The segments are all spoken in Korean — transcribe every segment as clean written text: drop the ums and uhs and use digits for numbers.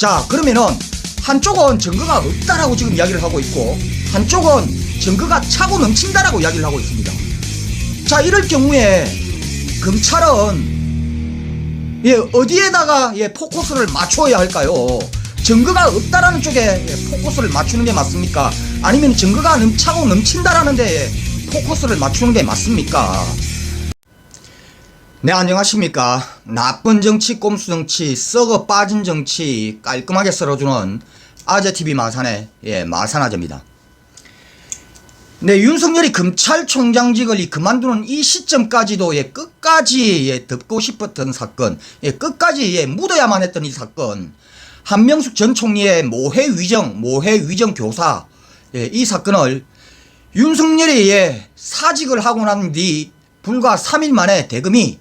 자, 그러면은 한쪽은 증거가 없다라고 지금 이야기를 하고 있고 한쪽은 증거가 차고 넘친다라고 이야기를 하고 있습니다. 자, 이럴 경우에 검찰은 어디에다가 포커스를 맞춰야 할까요? 증거가 없다라는 쪽에 포커스를 맞추는 게 맞습니까? 아니면 증거가 차고 넘친다라는 데 포커스를 맞추는 게 맞습니까? 네, 안녕하십니까. 나쁜 정치, 꼼수 정치, 썩어 빠진 정치 깔끔하게 썰어주는 아재TV 마산의 마산아재입니다. 네, 윤석열이 검찰총장직을 그만두는 이 시점까지도 끝까지 덮고 싶었던 사건, 끝까지 묻어야만 했던 이 사건, 한명숙 전 총리의 모해 위정 교사, 이 사건을 윤석열이 사직을 하고 난 뒤 불과 3일 만에 대검이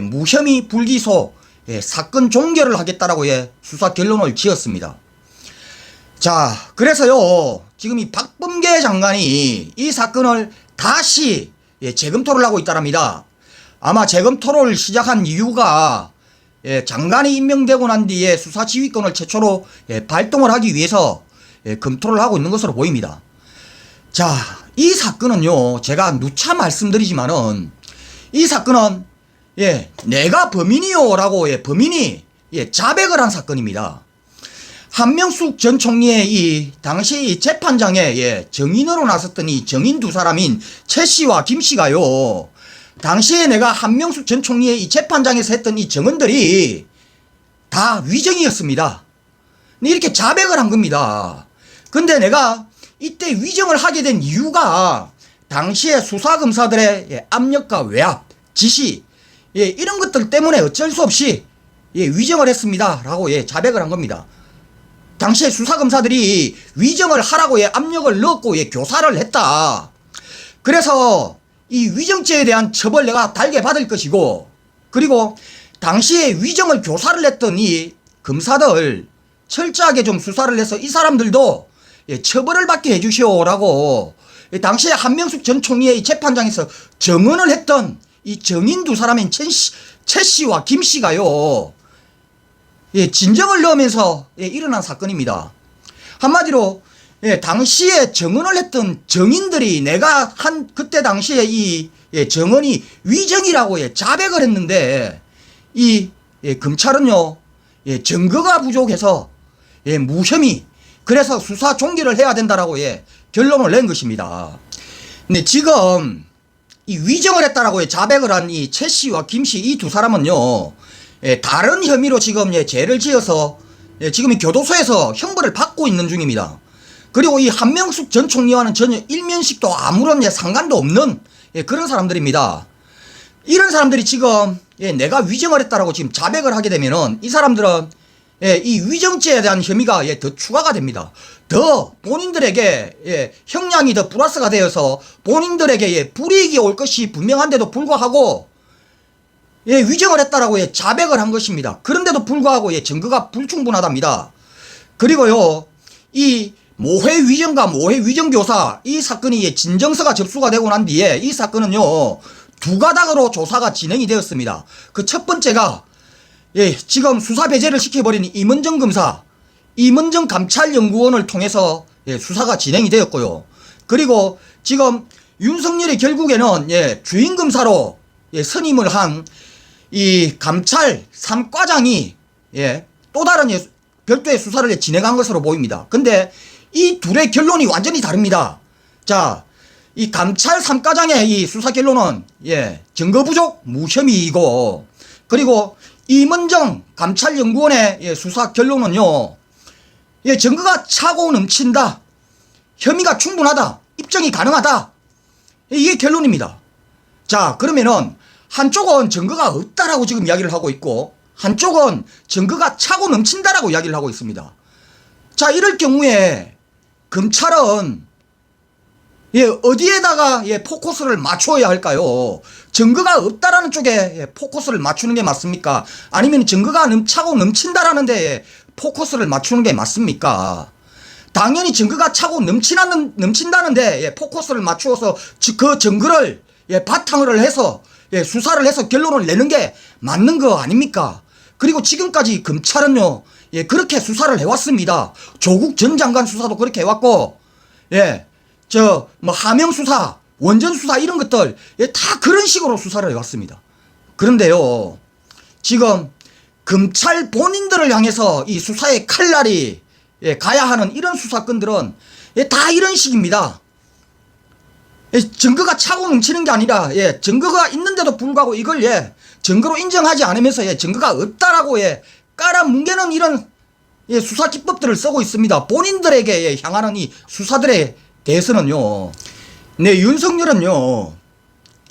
무혐의 불기소 사건 종결을 하겠다라고 수사 결론을 지었습니다. 자, 그래서요 지금 이 박범계 장관이 이 사건을 다시 재검토를 하고 있다랍니다. 아마 재검토를 시작한 이유가 장관이 임명되고 난 뒤에 수사 지휘권을 최초로 발동을 하기 위해서 검토를 하고 있는 것으로 보입니다. 자, 이 사건은요 제가 누차 말씀드리지만은 이 사건은 내가 범인이요 라고 범인이 자백을 한 사건입니다. 한명숙 전 총리의 이 당시 재판장에 정인으로 나섰던 이 정인 두 사람인 최 씨와 김 씨가요 당시에 내가 한명숙 전 총리의 이 재판장에서 했던 이 증언들이 다 위정이었습니다. 이렇게 자백을 한 겁니다. 근데 내가 이때 위정을 하게 된 이유가 당시에 수사검사들의 압력과 외압, 지시 이런 것들 때문에 어쩔 수 없이 위정을 했습니다 라고 자백을 한 겁니다. 당시에 수사검사들이 위정을 하라고 압력을 넣었고 교사를 했다. 그래서 이 위정죄에 대한 처벌 내가 달게 받을 것이고, 그리고 당시에 위정을 교사를 했던 이 검사들 철저하게 좀 수사를 해서 이 사람들도 처벌을 받게 해주시오라고 당시에 한명숙 전 총리의 재판장에서 증언을 했던 이 정인 두 사람인 최 씨와 김 씨가요 진정을 넣으면서 일어난 사건입니다. 한마디로 당시에 증언을 했던 증인들이 내가 한 그때 당시에 이 증언이 위정이라고 자백을 했는데 이 검찰은요 증거가 부족해서 무혐의, 그래서 수사 종결을 해야 된다라고 결론을 낸 것입니다. 근데 지금 이 위정을 했다라고 자백을 한 이 최 씨와 김 씨 이 두 사람은요 다른 혐의로 지금 죄를 지어서 지금 이 교도소에서 형벌을 받고 있는 중입니다. 그리고 이 한명숙 전 총리와는 전혀 일면식도 아무런 상관도 없는 그런 사람들입니다. 이런 사람들이 지금 내가 위정을 했다라고 지금 자백을 하게 되면은 이 사람들은 이 위정죄에 대한 혐의가 더 추가가 됩니다. 더 본인들에게 형량이 더 플러스가 되어서 본인들에게 불이익이 올 것이 분명한데도 불구하고 위정을 했다라고 자백을 한 것입니다. 그런데도 불구하고 증거가 불충분하답니다. 그리고요 이 모해 위정과 모해 위정교사 이 사건이 진정서가 접수가 되고 난 뒤에 이 사건은요 두 가닥으로 조사가 진행이 되었습니다. 그 첫 번째가 지금 수사 배제를 시켜버린 임은정 검사, 임은정 감찰연구원을 통해서 수사가 진행이 되었고요. 그리고 지금 윤석열이 결국에는 주임검사로 선임을 한 이 감찰 3과장이 또 다른 별도의 수사를 진행한 것으로 보입니다. 근데 이 둘의 결론이 완전히 다릅니다. 자, 이 감찰 3과장의 이 수사 결론은 증거 부족 무혐의이고, 그리고 임은정 감찰연구원의 수사 결론은요 증거가 차고 넘친다, 혐의가 충분하다, 입증이 가능하다, 이게 결론입니다. 자, 그러면은 한쪽은 증거가 없다라고 지금 이야기를 하고 있고 한쪽은 증거가 차고 넘친다라고 이야기를 하고 있습니다. 자, 이럴 경우에 검찰은 어디에다가 포커스를 맞춰야 할까요? 증거가 없다라는 쪽에 포커스를 맞추는 게 맞습니까? 아니면 증거가 차고 넘친다라는 데 포커스를 맞추는 게 맞습니까? 당연히 증거가 차고 넘친다는데 포커스를 맞추어서 그 증거를 바탕을 해서 수사를 해서 결론을 내는 게 맞는 거 아닙니까? 그리고 지금까지 검찰은요 예, 그렇게 수사를 해왔습니다. 조국 전 장관 수사도 그렇게 해왔고, 예, 뭐 하명 수사, 원전 수사 이런 것들, 예, 다 그런 식으로 수사를 해왔습니다. 그런데요, 지금 검찰 본인들을 향해서 이 수사의 칼날이 예, 가야 하는 이런 수사건들은 예, 다 이런 식입니다. 예, 증거가 차고 넘치는 게 아니라 예, 증거가 있는데도 불구하고 이걸 예, 증거로 인정하지 않으면서 예, 증거가 없다라고 예, 깔아뭉개는 이런 예, 수사 기법들을 쓰고 있습니다. 본인들에게 예, 향하는 이 수사들에 대해서는요, 네, 윤석열은요,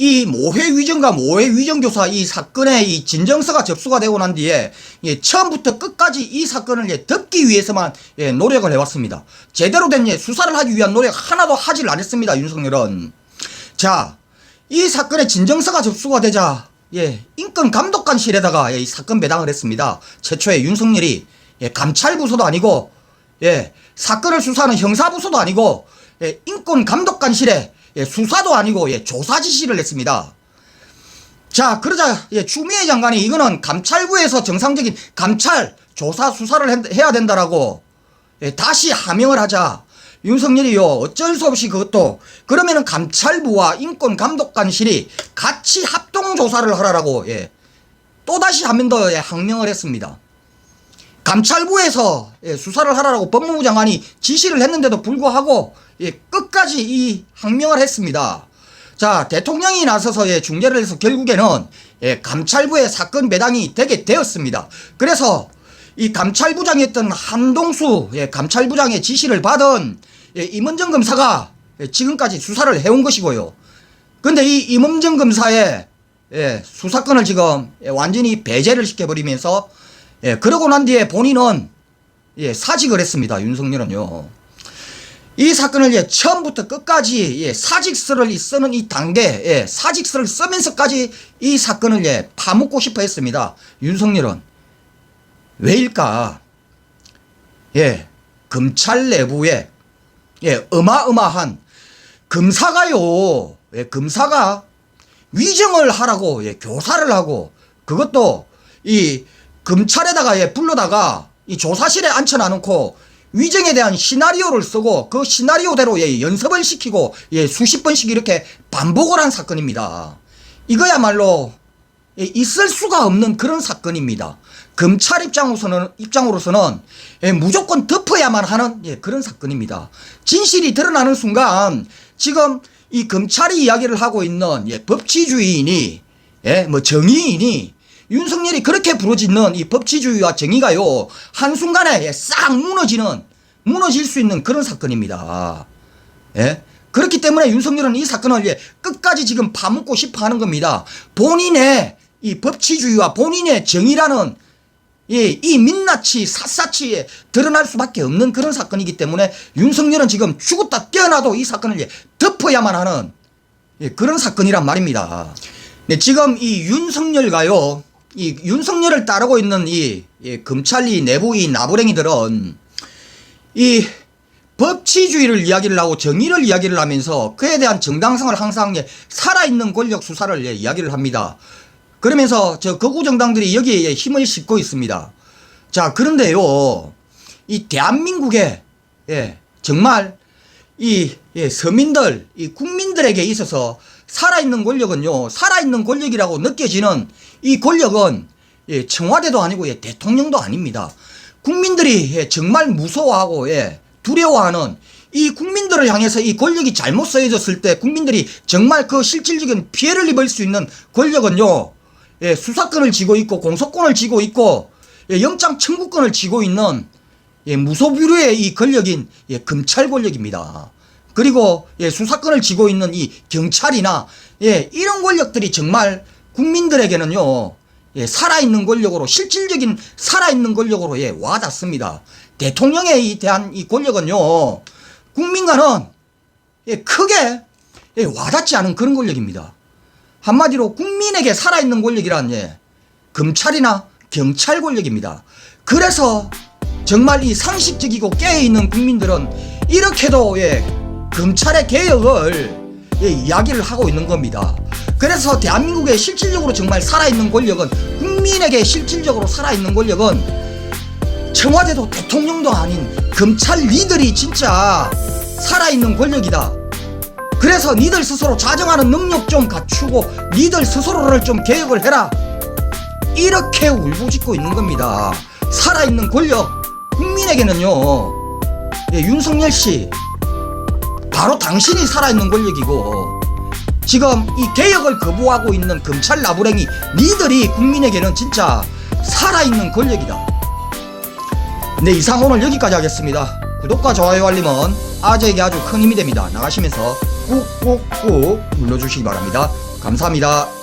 이 모해 위정과 모해 위정교사 이 사건의 이 진정서가 접수가 되고 난 뒤에 예, 처음부터 끝까지 이 사건을 예, 덮기 위해서만 예, 노력을 해왔습니다. 제대로 된 예, 수사를 하기 위한 노력 하나도 하질 않았습니다. 윤석열은. 자, 이 사건의 진정서가 접수가 되자 예, 인권감독관실에다가 예, 이 사건 배당을 했습니다. 최초에 윤석열이 예, 감찰부서도 아니고 예, 사건을 수사하는 형사부서도 아니고 예, 인권감독관실에 예, 수사도 아니고 예, 조사 지시를 했습니다. 자, 그러자 예, 추미애 장관이 이거는 감찰부에서 정상적인 감찰 조사 수사를 해야 된다라고 예, 다시 하명을 하자 윤석열이요, 어쩔 수 없이 그것도 그러면은 감찰부와 인권감독관실이 같이 합동 조사를 하라라고 예, 또다시 한 번 더 예, 항명을 했습니다. 감찰부에서 예, 수사를 하라라고 법무부 장관이 지시를 했는데도 불구하고 예, 끝까지 이 항명을 했습니다. 자, 대통령이 나서서 예, 중재를 해서 결국에는 예, 감찰부의 사건 배당이 되게 되었습니다. 그래서 이 감찰부장이었던 한동수 예, 감찰부장의 지시를 받은 예, 임은정 검사가 예, 지금까지 수사를 해온 것이고요. 근데 이 임은정 검사의 예, 수사권을 지금 예, 완전히 배제를 시켜버리면서 예, 그러고 난 뒤에 본인은 예, 사직을 했습니다. 윤석열은요. 이 사건을 예, 처음부터 끝까지 예, 사직서를 쓰는 이 단계, 예, 사직서를 쓰면서까지 이 사건을 예, 파묻고 싶어 했습니다. 윤석열은. 왜일까? 예, 검찰 내부에 예, 어마어마한 검사가요, 예, 검사가 위정을 하라고 예, 교사를 하고 그것도 이 검찰에다가 예, 불러다가 이 조사실에 앉혀놔놓고 위정에 대한 시나리오를 쓰고 그 시나리오대로 예, 연습을 시키고 예, 수십 번씩 이렇게 반복을 한 사건입니다. 이거야말로 예, 있을 수가 없는 그런 사건입니다. 검찰 입장으로서는 예, 무조건 덮어야만 하는 예, 그런 사건입니다. 진실이 드러나는 순간 지금 이 검찰이 이야기를 하고 있는 예, 법치주의인이 예, 뭐 정의인이 윤석열이 그렇게 부르짖는 이 법치주의와 정의가요 한순간에 예, 싹 무너질 수 있는 그런 사건입니다. 예? 그렇기 때문에 윤석열은 이 사건을 예, 끝까지 지금 파묻고 싶어 하는 겁니다. 본인의 이 법치주의와 본인의 정의라는 예, 이 민낯이 샅샅이 예, 드러날 수밖에 없는 그런 사건이기 때문에 윤석열은 지금 죽었다 깨어나도 이 사건을 예, 덮어야만 하는 예, 그런 사건이란 말입니다. 네, 지금 이 윤석열과요, 이 윤석열을 따르고 있는 이 검찰 이 내부 이 나부랭이들은 이 법치주의를 이야기를 하고 정의를 이야기를 하면서 그에 대한 정당성을 항상 예, 살아있는 권력 수사를 예, 이야기를 합니다. 그러면서 저 극우 정당들이 여기에 예, 힘을 싣고 있습니다. 자, 그런데요, 이 대한민국에 예, 정말 이 예, 서민들, 이 국민들에게 있어서 살아있는 권력은요, 살아있는 권력이라고 느껴지는 이 권력은 예, 청와대도 아니고 예, 대통령도 아닙니다. 국민들이 예, 정말 무서워하고 예, 두려워하는 이 국민들을 향해서 이 권력이 잘못 쓰여졌을 때 국민들이 정말 그 실질적인 피해를 입을 수 있는 권력은요, 예, 수사권을 쥐고 있고 공소권을 쥐고 있고 예, 영장 청구권을 쥐고 있는 예, 무소불위의 이 권력인 예, 검찰 권력입니다. 그리고 예, 수사권을 쥐고 있는 이 경찰이나 예, 이런 권력들이 정말 국민들에게는요, 예, 살아있는 권력으로 실질적인 살아있는 권력으로 예, 와닿습니다. 대통령에 대한 이 권력은요, 국민과는 예, 크게 예, 와닿지 않은 그런 권력입니다. 한마디로 국민에게 살아있는 권력이란 예, 검찰이나 경찰 권력입니다. 그래서 정말 이 상식적이고 깨어있는 국민들은 이렇게도 예, 검찰의 개혁을 예, 이야기를 하고 있는 겁니다. 그래서 대한민국에 실질적으로 정말 살아있는 권력은, 국민에게 실질적으로 살아있는 권력은 청와대도 대통령도 아닌 검찰 니들이 진짜 살아있는 권력이다. 그래서 니들 스스로 자정하는 능력 좀 갖추고 니들 스스로를 좀 개혁을 해라. 이렇게 울부짖고 있는 겁니다. 살아있는 권력 국민에게는요. 예, 윤석열씨 바로 당신이 살아있는 권력이고 지금 이 개혁을 거부하고 있는 검찰 나부랭이 니들이 국민에게는 진짜 살아있는 권력이다. 네, 이상 오늘 여기까지 하겠습니다. 구독과 좋아요 알림은 아재에게 아주 큰 힘이 됩니다. 나가시면서 꾹꾹꾹 눌러주시기 바랍니다. 감사합니다.